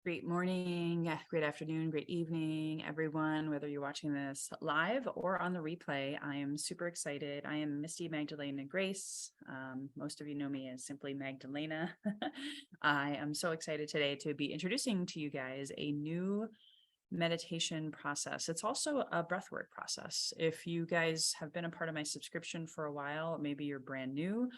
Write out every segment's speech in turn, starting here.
Great morning, great afternoon, great evening, everyone, whether you're watching this live or on the replay. I am super excited. I am Misty Magdalena Grace. Most of you know me as simply Magdalena. I am so excited today to be introducing to you guys a new meditation process. It's also a breathwork process. If you guys have been a part of my subscription for a while, maybe you're brand new,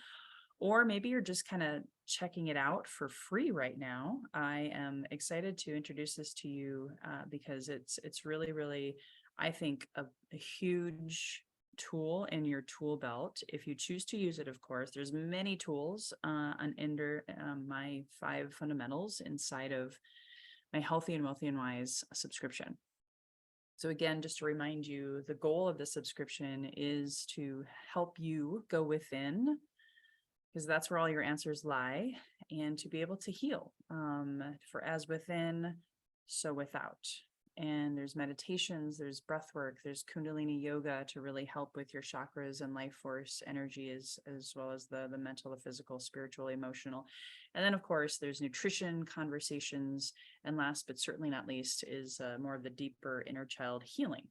or maybe you're just kind of checking it out for free right now. I am excited to introduce this to you because it's really, I think, a huge tool in your tool belt. If you choose to use it, of course, there's many tools under my 5 fundamentals inside of my Healthy and Wealthy and Wise subscription. So again, just to remind you, the goal of the subscription is to help you go within, because that's where all your answers lie, and to be able to heal, for as within, so without. And there's meditations, there's breath work, there's Kundalini yoga to really help with your chakras and life force energy, as well as the mental, the physical, spiritual, emotional. And then, of course, there's nutrition, conversations, and last but certainly not least is more of the deeper inner child healing.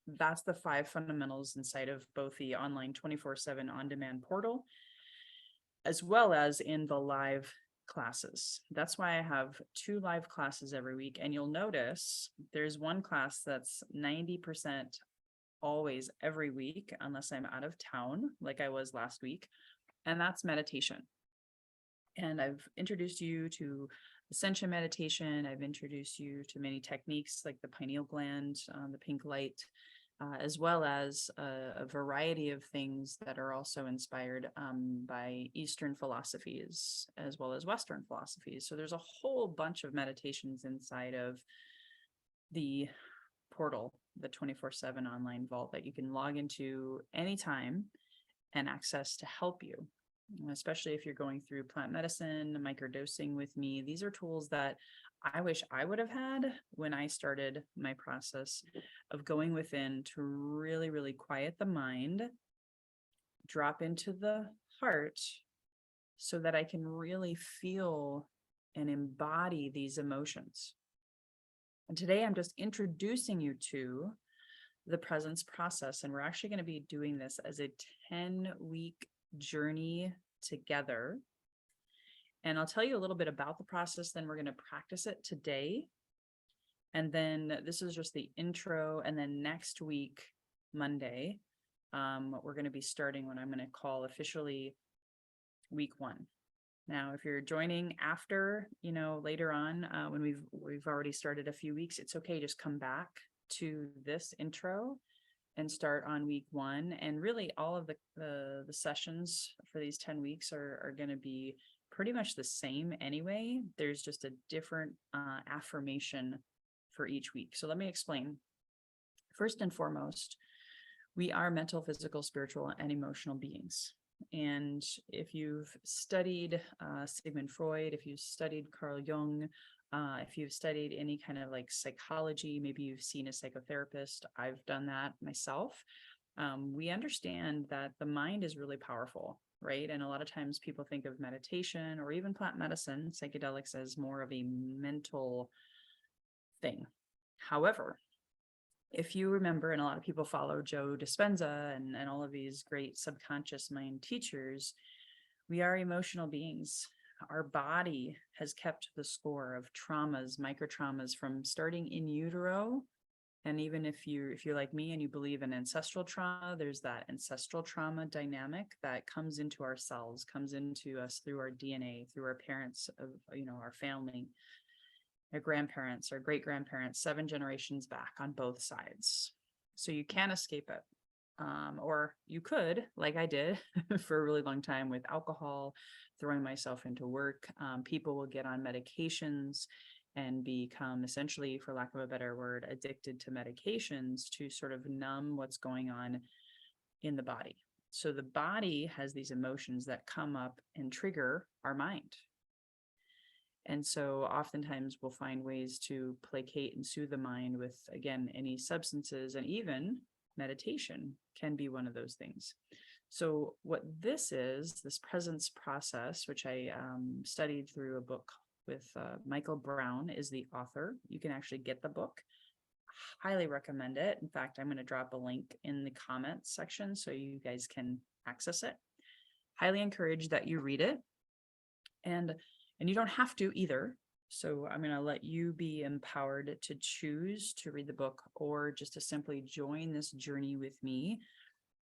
That's the 5 fundamentals inside of both the online 24/7 on-demand portal, as well as in the live classes. That's why I have 2 live classes every week. And you'll notice there's one class that's 90% always every week, unless I'm out of town, like I was last week. And that's meditation. And I've introduced you to ascension meditation. I've introduced you to many techniques like the pineal gland, the pink light, as well as a variety of things that are also inspired by Eastern philosophies as well as Western philosophies. So there's a whole bunch of meditations inside of the portal, the 24/7 online vault that you can log into anytime and access to help you, especially if you're going through plant medicine, microdosing with me. These are tools that I wish I would have had when I started my process of going within to really quiet the mind, drop into the heart so that I can really feel and embody these emotions. And today I'm just introducing you to the presence process. And we're actually going to be doing this as a 10-week journey together. And I'll tell you a little bit about the process, then we're going to practice it today. And then this is just the intro. And then next week, Monday, we're going to be starting what I'm going to call officially week 1. Now, if you're joining after, later on, when we've already started a few weeks, it's okay. Just come back to this intro and start on week 1. And really all of the sessions for these 10 weeks are going to be pretty much the same anyway. There's just a different affirmation for each week. So let me explain. First and foremost, we are mental, physical, spiritual, and emotional beings. And if you've studied Sigmund Freud, if you've studied Carl Jung, if you've studied any kind of like psychology, maybe you've seen a psychotherapist, I've done that myself. We understand that the mind is really powerful, right? And a lot of times people think of meditation or even plant medicine, psychedelics, as more of a mental thing. However, if you remember, and a lot of people follow Joe Dispenza and all of these great subconscious mind teachers, we are emotional beings. Our body has kept the score of traumas, microtraumas from starting in utero. And even if you're like me and you believe in ancestral trauma, there's that ancestral trauma dynamic that comes into our cells, comes into us through our DNA, through our parents, of our family, our grandparents, our great grandparents, 7 generations back on both sides. So you can't escape it. Or you could, like I did for a really long time with alcohol, throwing myself into work. People will get on medications and become essentially, for lack of a better word, addicted to medications to sort of numb what's going on in the body. So the body has these emotions that come up and trigger our mind. And so oftentimes we'll find ways to placate and soothe the mind with, again, any substances, and even meditation can be one of those things. So what this presence process, which I studied through a book with Michael Brown is the author. You can actually get the book. Highly recommend it. In fact, I'm going to drop a link in the comments section so you guys can access it. Highly encourage that you read it. And you don't have to either. So I'm going to let you be empowered to choose to read the book or just to simply join this journey with me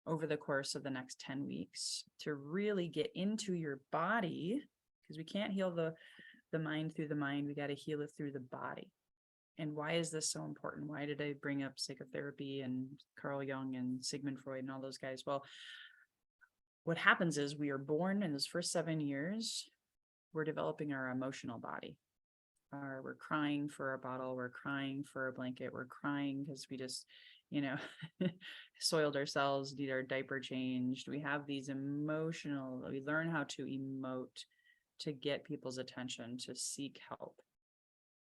over the course of the next 10 weeks to really get into your body, because we can't heal the mind through the mind. We got to heal it through the body. And why is this so important? Why did I bring up psychotherapy and Carl Jung and Sigmund Freud and all those guys? Well, what happens is we are born in those first 7 years, we're developing our emotional body. We're crying for a bottle, we're crying for a blanket, we're crying because we just, soiled ourselves, need our diaper changed. We have these we learn how to emote to get people's attention, to seek help.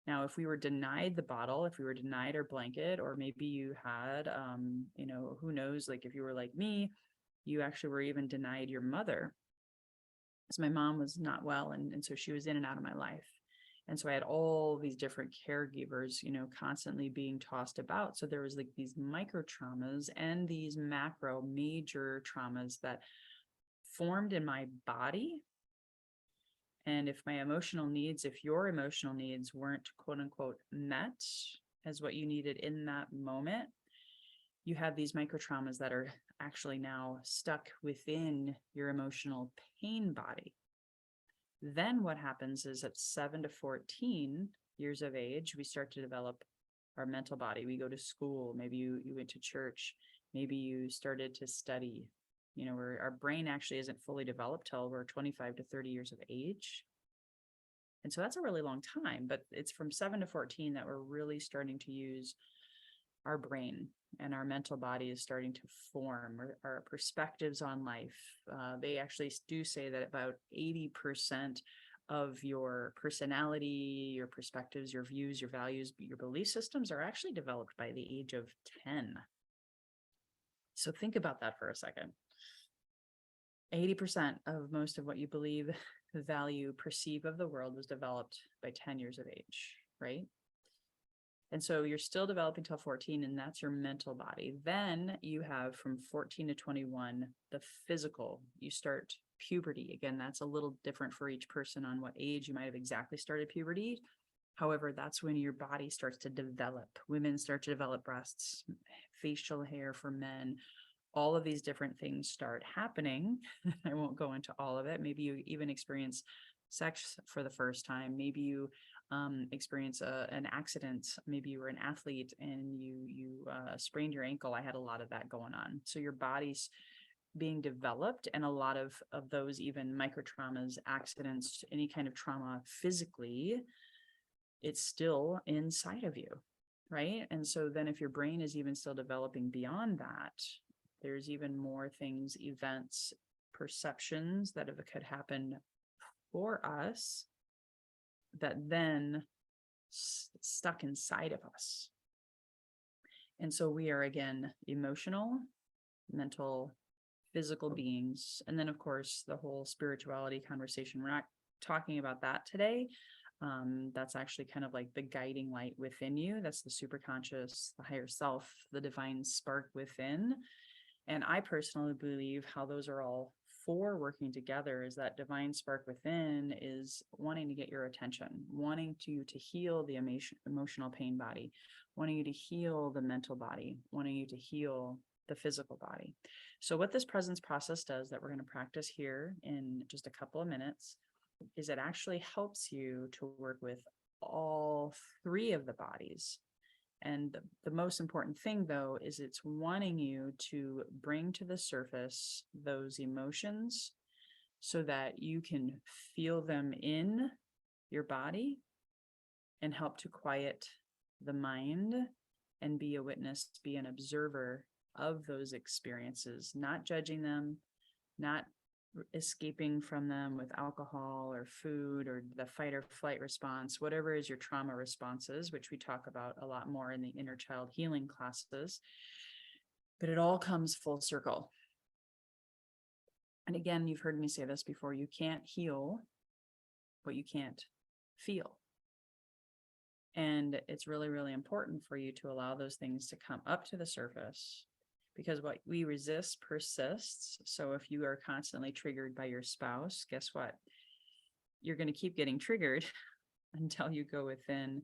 Now, if we were denied the bottle, if we were denied our blanket, or maybe you had, who knows, like if you were like me, you actually were even denied your mother. So my mom was not well, and so she was in and out of my life. And so I had all these different caregivers, constantly being tossed about. So there was like these micro traumas and these macro major traumas that formed in my body. And if your emotional needs weren't quote unquote met as what you needed in that moment, you have these micro traumas that are actually now stuck within your emotional pain body. Then what happens is at 7 to 14 years of age, we start to develop our mental body. We go to school. Maybe you went to church. Maybe you started to study. Where our brain actually isn't fully developed till we're 25 to 30 years of age. And so that's a really long time, but it's from 7 to 14 that we're really starting to use our brain, and our mental body is starting to form our perspectives on life. They actually do say that about 80% of your personality, your perspectives, your views, your values, your belief systems are actually developed by the age of 10. So think about that for a second. 80% of most of what you believe, value, perceive of the world was developed by 10 years of age, right? And so you're still developing till 14, and that's your mental body. Then you have from 14 to 21, the physical. You start puberty. Again, that's a little different for each person on what age you might have exactly started puberty. However, that's when your body starts to develop. Women start to develop breasts, facial hair for men. All of these different things start happening. I won't go into all of it. Maybe you even experience sex for the first time. Maybe you experience an accident. Maybe you were an athlete and you sprained your ankle. I had a lot of that going on. So your body's being developed, and a lot of those, even micro traumas, accidents, any kind of trauma physically, it's still inside of you, right? And so then if your brain is even still developing beyond that, there's even more things, events, perceptions that could happen for us that then stuck inside of us. And so we are, again, emotional, mental, physical beings. And then, of course, the whole spirituality conversation. We're not talking about that today. That's actually kind of like the guiding light within you. That's the superconscious, the higher self, the divine spark within. And I personally believe how those are all four working together is that divine spark within is wanting to get your attention, wanting to heal the emotional pain body, wanting you to heal the mental body, wanting you to heal the physical body. So what this presence process does that we're going to practice here in just a couple of minutes is it actually helps you to work with all three of the bodies. And the most important thing, though, is it's wanting you to bring to the surface those emotions so that you can feel them in your body and help to quiet the mind and be a witness, be an observer of those experiences, not judging them, not escaping from them with alcohol or food or the fight or flight response, whatever is your trauma responses, which we talk about a lot more in the inner child healing classes. But it all comes full circle. And again, you've heard me say this before, you can't heal what you can't feel. And it's really, really important for you to allow those things to come up to the surface, because what we resist persists. So if you are constantly triggered by your spouse, guess what? You're going to keep getting triggered until you go within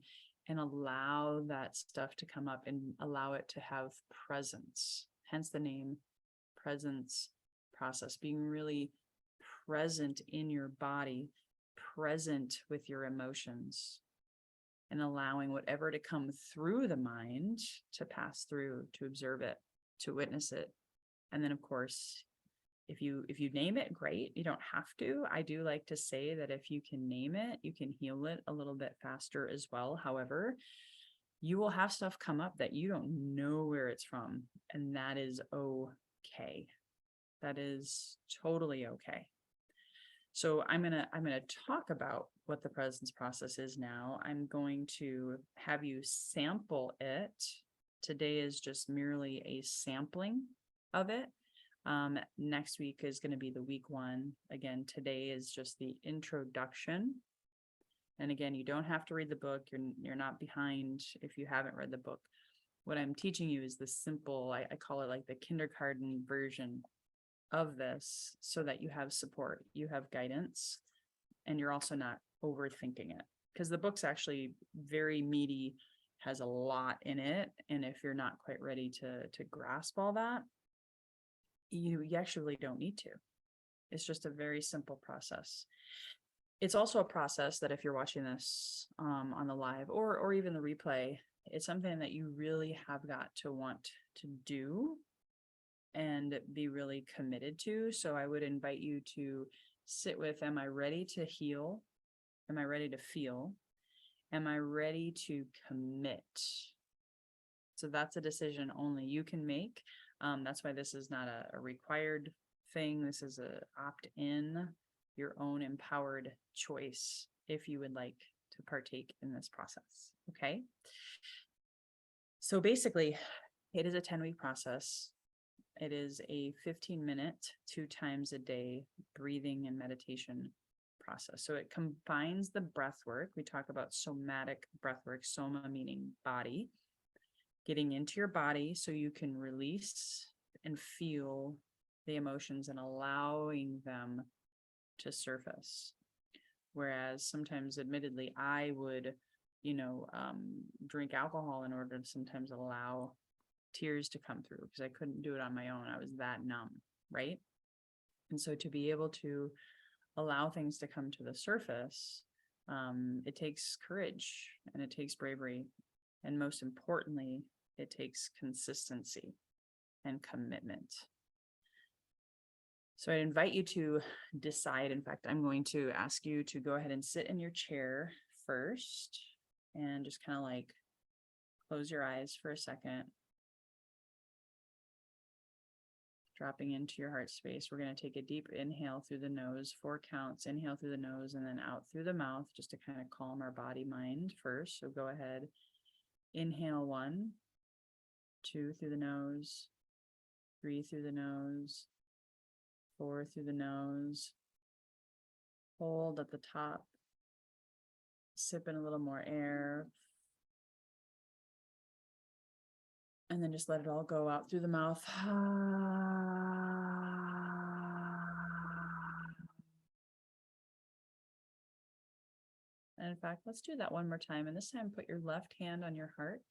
and allow that stuff to come up and allow it to have presence. Hence the name presence process, being really present in your body, present with your emotions, and allowing whatever to come through the mind to pass through, to observe it, to witness it. And then of course, if you name it, great. You don't have to. I do like to say that if you can name it, you can heal it a little bit faster as well. However, you will have stuff come up that you don't know where it's from, and that is okay. That is totally okay. So I'm gonna talk about what the presence process is now. I'm going to have you sample it. Today is just merely a sampling of it. Next week is going to be the week one. Again, today is just the introduction. And again, you don't have to read the book. You're not behind if you haven't read the book. What I'm teaching you is the simple, I call it like the kindergarten version of this, so that you have support, you have guidance, and you're also not overthinking it. Because the book's actually very meaty, has a lot in it. And if you're not quite ready to grasp all that, you actually don't need to. It's just a very simple process. It's also a process that if you're watching this on the live or even the replay, it's something that you really have got to want to do and be really committed to. So I would invite you to sit with, am I ready to heal? Am I ready to feel? Am I ready to commit? So that's a decision only you can make. That's why this is not a required thing. This is a opt-in, your own empowered choice if you would like to partake in this process. Okay. So basically, it is a 10-week process. It is a 15-minute, 2 times a day breathing and meditation process. So it combines the breath work. We talk about somatic breath work, soma meaning body, getting into your body so you can release and feel the emotions and allowing them to surface. Whereas sometimes, admittedly, I would, drink alcohol in order to sometimes allow tears to come through, because I couldn't do it on my own. I was that numb, right? And so to be able to allow things to come to the surface, it takes courage and it takes bravery. And most importantly, it takes consistency and commitment. So I invite you to decide. In fact, I'm going to ask you to go ahead and sit in your chair first and just kind of like close your eyes for a second. Dropping into your heart space. We're going to take a deep inhale through the nose, 4 counts. Inhale through the nose and then out through the mouth, just to kind of calm our body, mind first. So go ahead. Inhale 1, 2 through the nose, 3 through the nose, 4 through the nose. Hold at the top. Sip in a little more air. And then just let it all go out through the mouth. And in fact, let's do that one more time. And this time, put your left hand on your heart,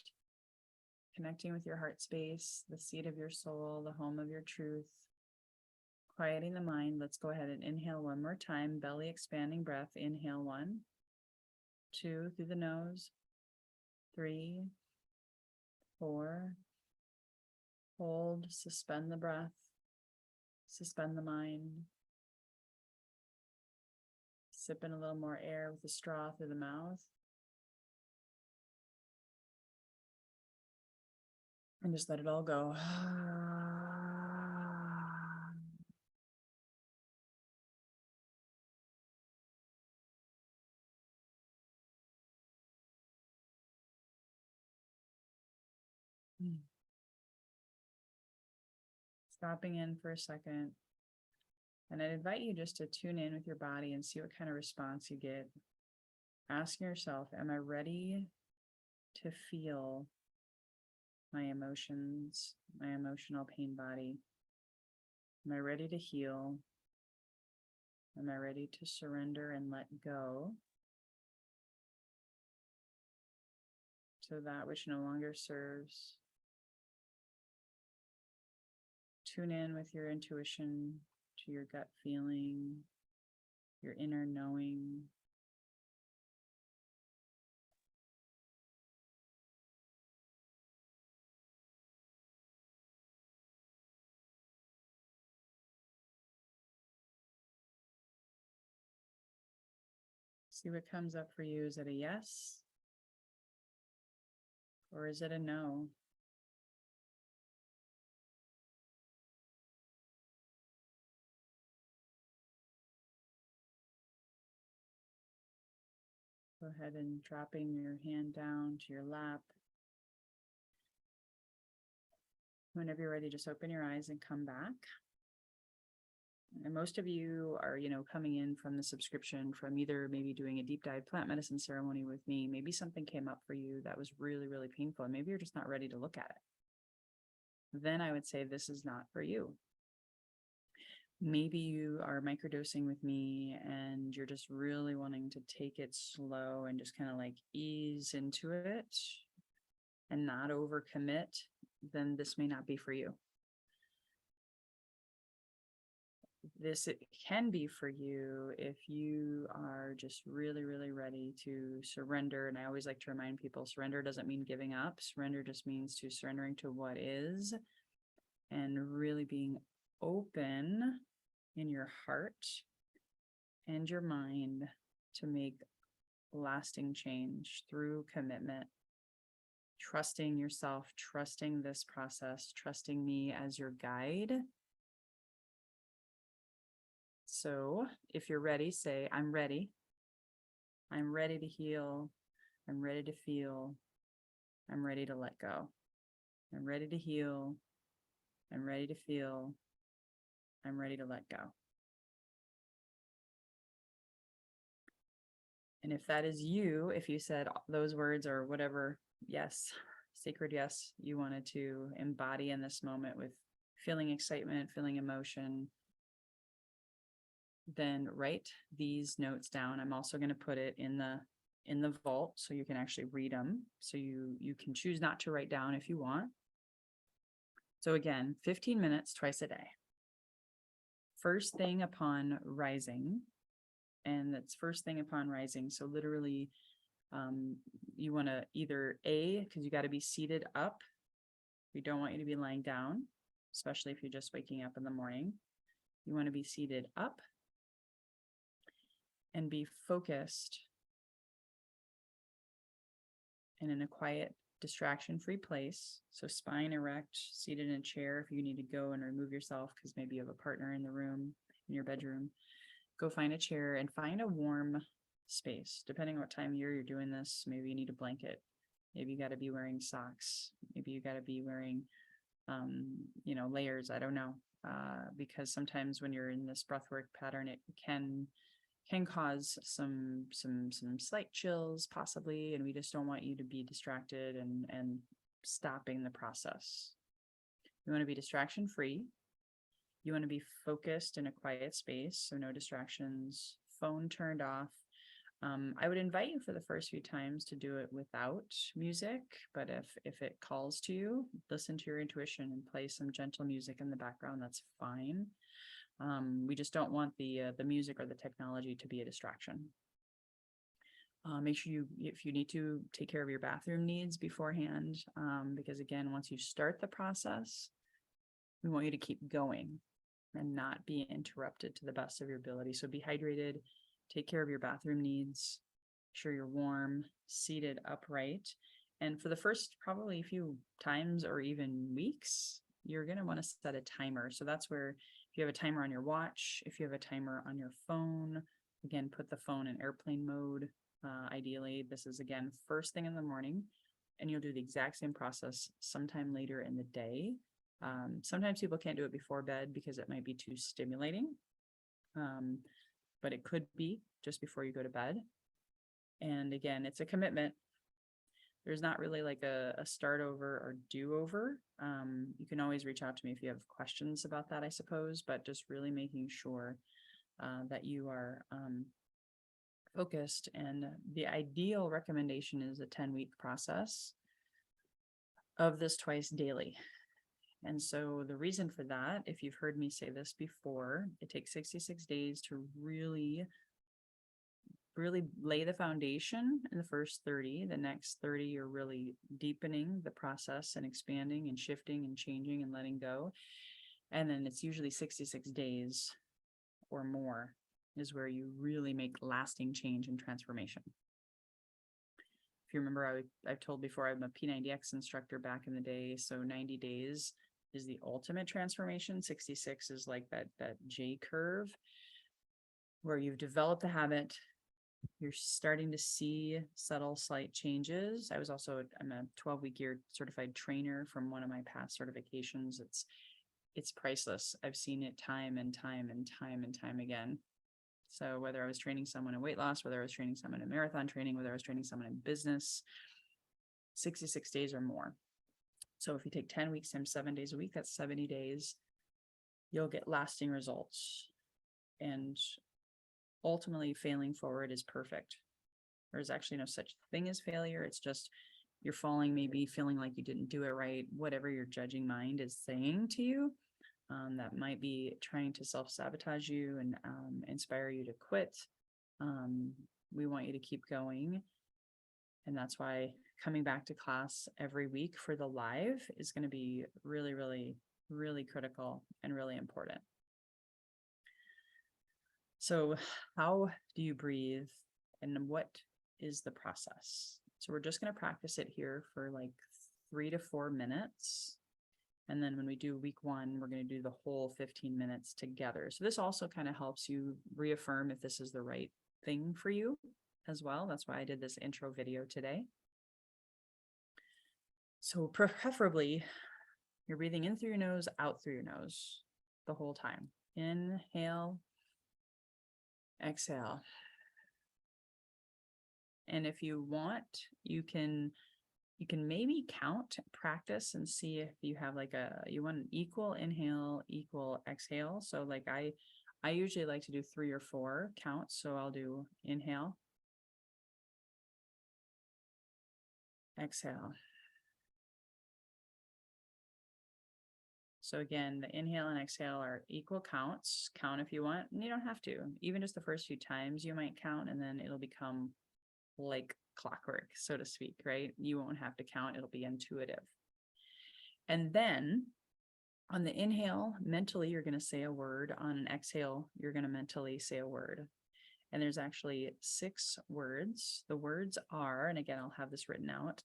connecting with your heart space, the seat of your soul, the home of your truth, quieting the mind. Let's go ahead and inhale one more time. Belly expanding breath. Inhale 1, 2 through the nose, 3, 4. Hold, suspend the breath, suspend the mind. Sip in a little more air with a straw through the mouth. And just let it all go. Stopping in for a second. And I'd invite you just to tune in with your body and see what kind of response you get. asking yourself, am I ready to feel my emotions, my emotional pain body? Am I ready to heal? Am I ready to surrender and let go to that which no longer serves? Tune in with your intuition, to your gut feeling, your inner knowing. See what comes up for you. Is it a yes? Or is it a no? Go ahead and dropping your hand down to your lap. Whenever you're ready, just open your eyes and come back. And most of you are, coming in from the subscription from either maybe doing a deep dive plant medicine ceremony with me. Maybe something came up for you that was really, really painful, and maybe you're just not ready to look at it. Then I would say this is not for you. Maybe you are microdosing with me and you're just really wanting to take it slow and just kind of like ease into it and not overcommit, then this may not be for you. This it can be for you if you are just really, really ready to surrender. And I always like to remind people, surrender doesn't mean giving up. Surrender just means to surrendering to what is and really being open in your heart and your mind to make lasting change through commitment, trusting yourself, trusting this process, trusting me as your guide. So if you're ready, say, I'm ready. I'm ready to heal. I'm ready to feel. I'm ready to let go. I'm ready to heal. I'm ready to feel. I'm ready to let go. And if that is you, if you said those words or whatever, yes, sacred yes, you wanted to embody in this moment with feeling excitement, feeling emotion, then write these notes down. I'm also going to put it in the vault so you can actually read them. So you can choose not to write down if you want. So again, 15 minutes twice a day. First thing upon rising, and that's first thing upon rising. So literally, you want to either because you got to be seated up. We don't want you to be lying down, especially if you're just waking up in the morning. You want to be seated up and be focused and in a quiet, distraction-free place. So spine erect, seated in a chair. If you need to go and remove yourself because maybe you have a partner in the room, in your bedroom, go find a chair and find a warm space. Depending on what time of year you're doing this, maybe you need a blanket. Maybe you got to be wearing socks. Maybe you got to be wearing, layers. I don't know. Because sometimes when you're in this breathwork pattern, it can cause some slight chills possibly, and we just don't want you to be distracted and stopping the process. You want to be distraction free. You want to be focused in a quiet space, so no distractions, phone turned off. I would invite you for the first few times to do it without music, but if it calls to you, listen to your intuition and play some gentle music in the background. That's fine. We just don't want the music or the technology to be a distraction. Make sure if you need to, take care of your bathroom needs beforehand, because again, once you start the process, we want you to keep going and not be interrupted to the best of your ability. So be hydrated, take care of your bathroom needs, make sure you're warm, seated upright. And for the first probably few times or even weeks, you're going to want to set a timer. So that's where if you have a timer on your watch, if you have a timer on your phone, again, put the phone in airplane mode. Ideally, this is again, first thing in the morning, and you'll do the exact same process sometime later in the day. Sometimes people can't do it before bed because it might be too stimulating, but it could be just before you go to bed. And again, it's a commitment. There's not really like a start over or do over. You can always reach out to me if you have questions about that, I suppose, but just really making sure that you are focused. And the ideal recommendation is a 10-week process of this twice daily. And so the reason for that, if you've heard me say this before, it takes 66 days to really lay the foundation in the first 30. The next 30, you're really deepening the process and expanding and shifting and changing and letting go. And then it's usually 66 days or more is where you really make lasting change and transformation. If you remember, I've told before, I'm a P90X instructor back in the day. So 90 days is the ultimate transformation. 66 is like that J curve where you've developed the habit. You're starting to see subtle, slight changes. I'm a 12-week year certified trainer from one of my past certifications. It's priceless. I've seen it time and time and time and time again. So whether I was training someone in weight loss, whether I was training someone in marathon training, whether I was training someone in business, 66 days or more. So if you take 10 weeks times 7 days a week, that's 70 days, you'll get lasting results. And ultimately, failing forward is perfect. There's actually no such thing as failure. It's just you're falling, maybe feeling like you didn't do it right, whatever your judging mind is saying to you. That might be trying to self-sabotage you and inspire you to quit. We want you to keep going. And that's why coming back to class every week for the live is going to be really, really, really critical and really important. So how do you breathe and what is the process? So we're just going to practice it here for like 3 to 4 minutes. And then when we do week 1, we're going to do the whole 15 minutes together. So this also kind of helps you reaffirm if this is the right thing for you as well. That's why I did this intro video today. So preferably you're breathing in through your nose, out through your nose the whole time. Inhale, exhale. And if you want, you can maybe count, practice, and see if you have like you want an equal inhale, equal exhale. So like I usually like to do 3 or 4 counts. So I'll do inhale, exhale. So again, the inhale and exhale are equal counts. Count if you want, and you don't have to. Even just the first few times you might count, and then it'll become like clockwork, so to speak, right? You won't have to count. It'll be intuitive. And then on the inhale, mentally, you're going to say a word. On an exhale, you're going to mentally say a word. And there's actually 6 words. The words are, and again, I'll have this written out.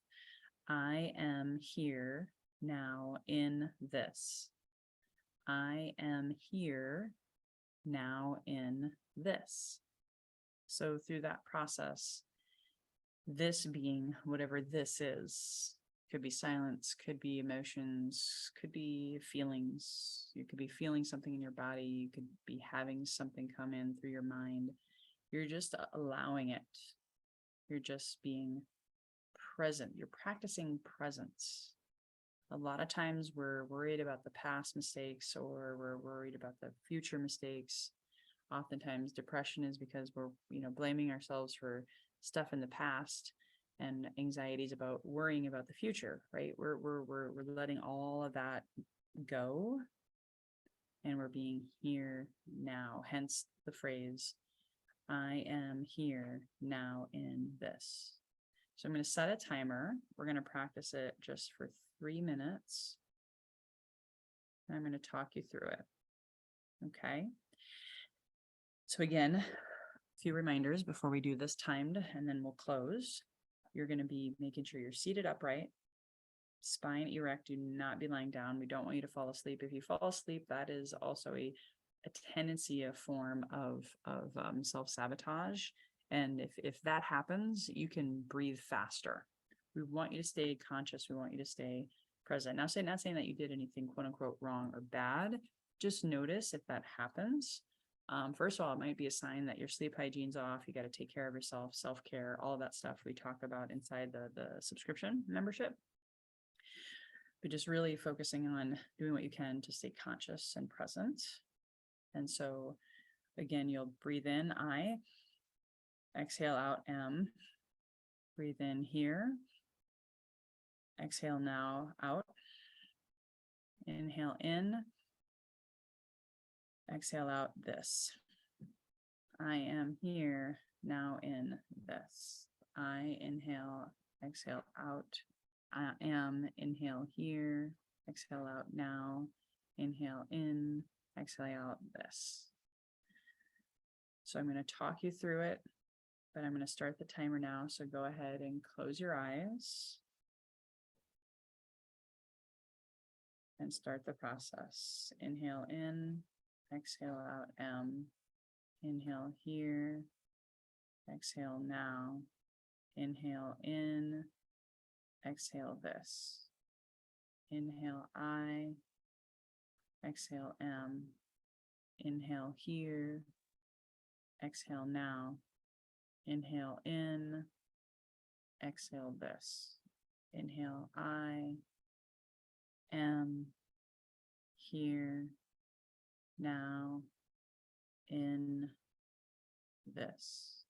I am here now in this. I am here now in this. So through that process, this being whatever this is, could be silence, could be emotions, could be feelings. You could be feeling something in your body. You could be having something come in through your mind. You're just allowing it. You're just being present. You're practicing presence. A lot of times we're worried about the past mistakes or we're worried about the future mistakes. Oftentimes depression is because we're, blaming ourselves for stuff in the past, and anxieties about worrying about the future, right? We're letting all of that go, and we're being here now. Hence the phrase, I am here now in this. So I'm going to set a timer. We're going to practice it just for 3 minutes. And I'm going to talk you through it. Okay. So again, a few reminders before we do this timed, and then we'll close. You're going to be making sure you're seated upright, spine erect. Do not be lying down. We don't want you to fall asleep. If you fall asleep, that is also a tendency, a form of self-sabotage. And if that happens, you can breathe faster. We want you to stay conscious. We want you to stay present. Not saying that you did anything quote unquote wrong or bad. Just notice if that happens. First of all, it might be a sign that your sleep hygiene's off. You got to take care of yourself, self-care, all of that stuff we talk about inside the subscription membership. But just really focusing on doing what you can to stay conscious and present. And so again, you'll breathe in I, exhale out M, breathe in here, exhale now out, inhale in, exhale out this. I am here now in this. I inhale, exhale out. I am, inhale here, exhale out now, inhale in, exhale out this. So I'm going to talk you through it, but I'm going to start the timer now. So go ahead and close your eyes and start the process. Inhale in, exhale out M, inhale here, exhale now, inhale in, exhale this. Inhale I, exhale M, inhale here, exhale now, inhale in, exhale this. Inhale I, M, here, now, in this.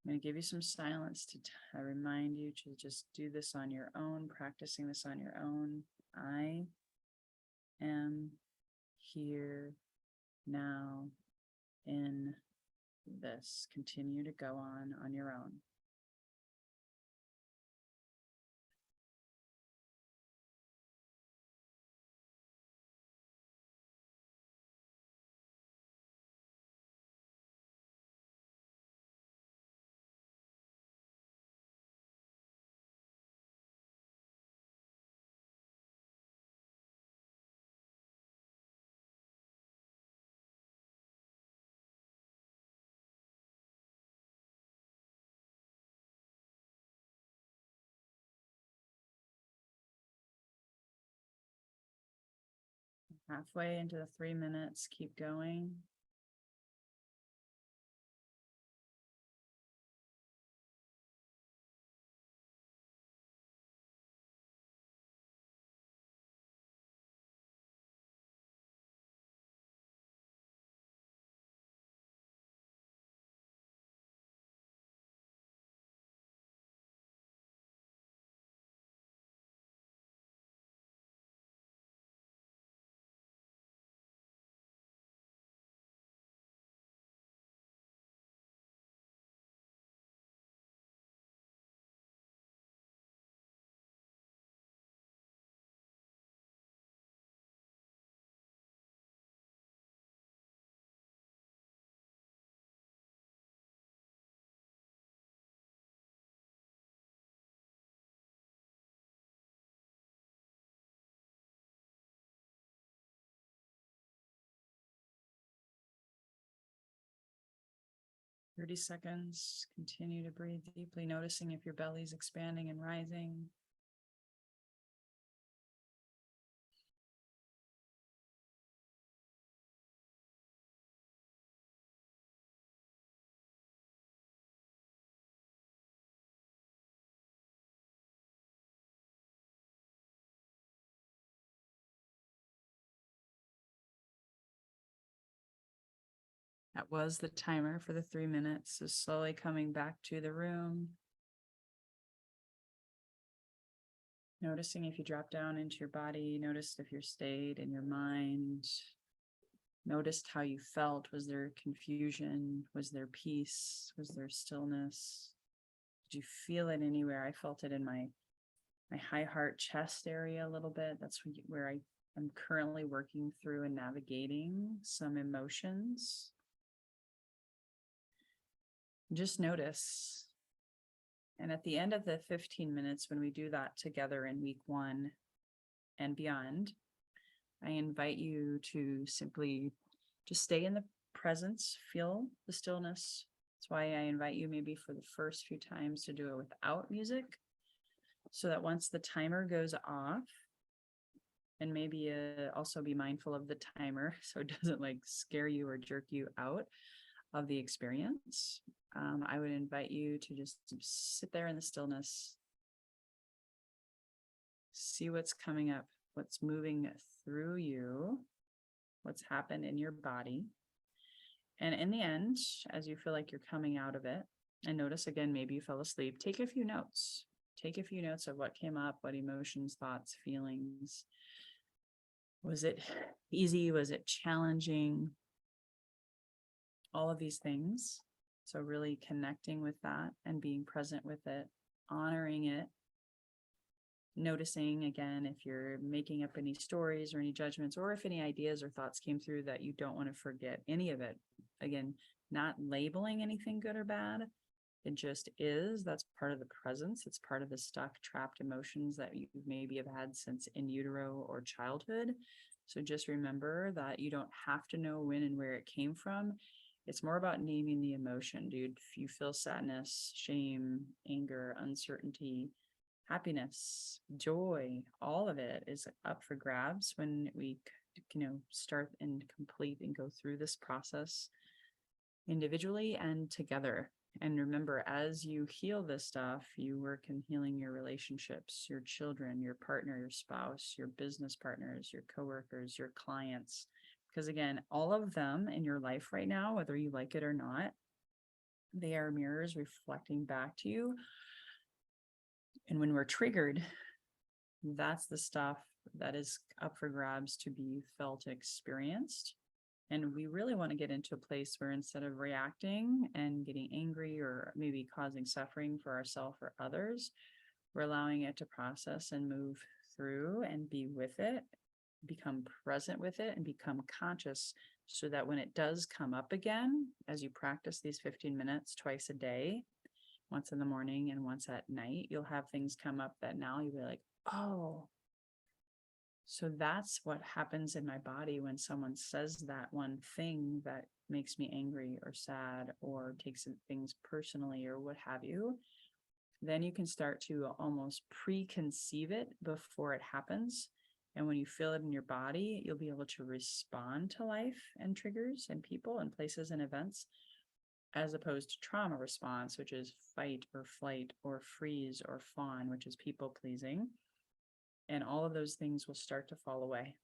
I'm going to give you some silence to remind you to just do this on your own, practicing this on your own. I am here now in this. Continue to go on your own. Halfway into the 3 minutes, keep going. "30 seconds. Continue to breathe deeply, noticing if your belly's expanding and rising. That was the timer for the 3 minutes. So slowly coming back to the room. Noticing if you drop down into your body, notice if you're stayed in your mind. Noticed how you felt. Was there confusion? Was there peace? Was there stillness? Did you feel it anywhere? I felt it in my high heart chest area a little bit. That's where I'm currently working through and navigating some emotions. Just notice. And at the end of the 15 minutes, when we do that together in week 1 and beyond, I invite you to simply just stay in the presence, feel the stillness. That's why I invite you maybe for the first few times to do it without music, so that once the timer goes off, And maybe also be mindful of the timer so it doesn't like scare you or jerk you out of the experience. I would invite you to just sit there in the stillness, see what's coming up, what's moving through you, what's happened in your body. And in the end, as you feel like you're coming out of it, and notice again, maybe you fell asleep, take a few notes. Take a few notes of what came up, what emotions, thoughts, feelings. Was it easy? Was it challenging? All of these things. So really connecting with that and being present with it, honoring it, noticing again, if you're making up any stories or any judgments, or if any ideas or thoughts came through that you don't want to forget any of it. Again, not labeling anything good or bad. It just is. That's part of the presence. It's part of the stuck, trapped emotions that you maybe have had since in utero or childhood. So just remember that you don't have to know when and where it came from. It's more about naming the emotion, dude. If you feel sadness, shame, anger, uncertainty, happiness, joy, all of it is up for grabs when we, start and complete and go through this process individually and together. And remember, as you heal this stuff, you work in healing your relationships, your children, your partner, your spouse, your business partners, your coworkers, your clients. Because again, all of them in your life right now, whether you like it or not, they are mirrors reflecting back to you. And when we're triggered, that's the stuff that is up for grabs to be felt, experienced. And we really want to get into a place where instead of reacting and getting angry or maybe causing suffering for ourselves or others, we're allowing it to process and move through and be with it, become present with it, and become conscious so that when it does come up again, as you practice these 15 minutes twice a day, once in the morning and once at night, you'll have things come up that now you'll be like, oh, so that's what happens in my body when someone says that one thing that makes me angry or sad or takes things personally or what have you. Then you can start to almost preconceive it before it happens. And when you feel it in your body, you'll be able to respond to life and triggers and people and places and events, as opposed to trauma response, which is fight or flight or freeze or fawn, which is people pleasing. And all of those things will start to fall away.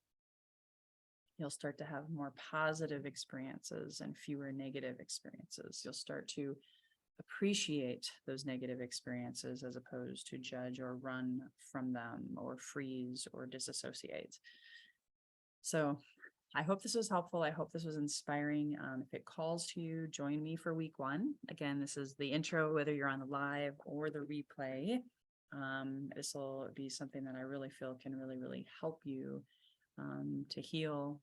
You'll start to have more positive experiences and fewer negative experiences. You'll start to appreciate those negative experiences as opposed to judge or run from them or freeze or disassociate. So I hope this was helpful. I hope this was inspiring. If it calls to you, join me for week 1. Again, this is the intro, whether you're on the live or the replay. This will be something that I really feel can really help you to heal,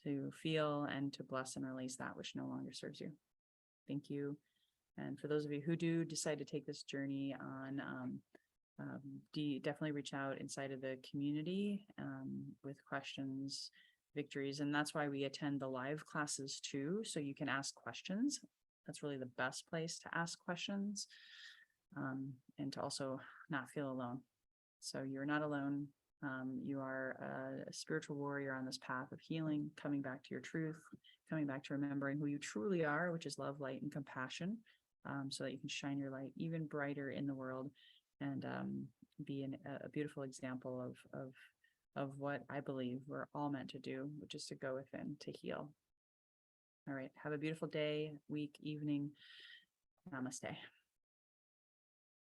to feel, and to bless and release that which no longer serves you. Thank you. And for those of you who do decide to take this journey on, definitely reach out inside of the community with questions, victories. And that's why we attend the live classes too, so you can ask questions. That's really the best place to ask questions. And to also not feel alone. So you're not alone. You are a spiritual warrior on this path of healing, coming back to your truth, coming back to remembering who you truly are, which is love, light, and compassion, so that you can shine your light even brighter in the world and be a beautiful example of what I believe we're all meant to do, which is to go within to heal. All right. Have a beautiful day, week, evening. Namaste.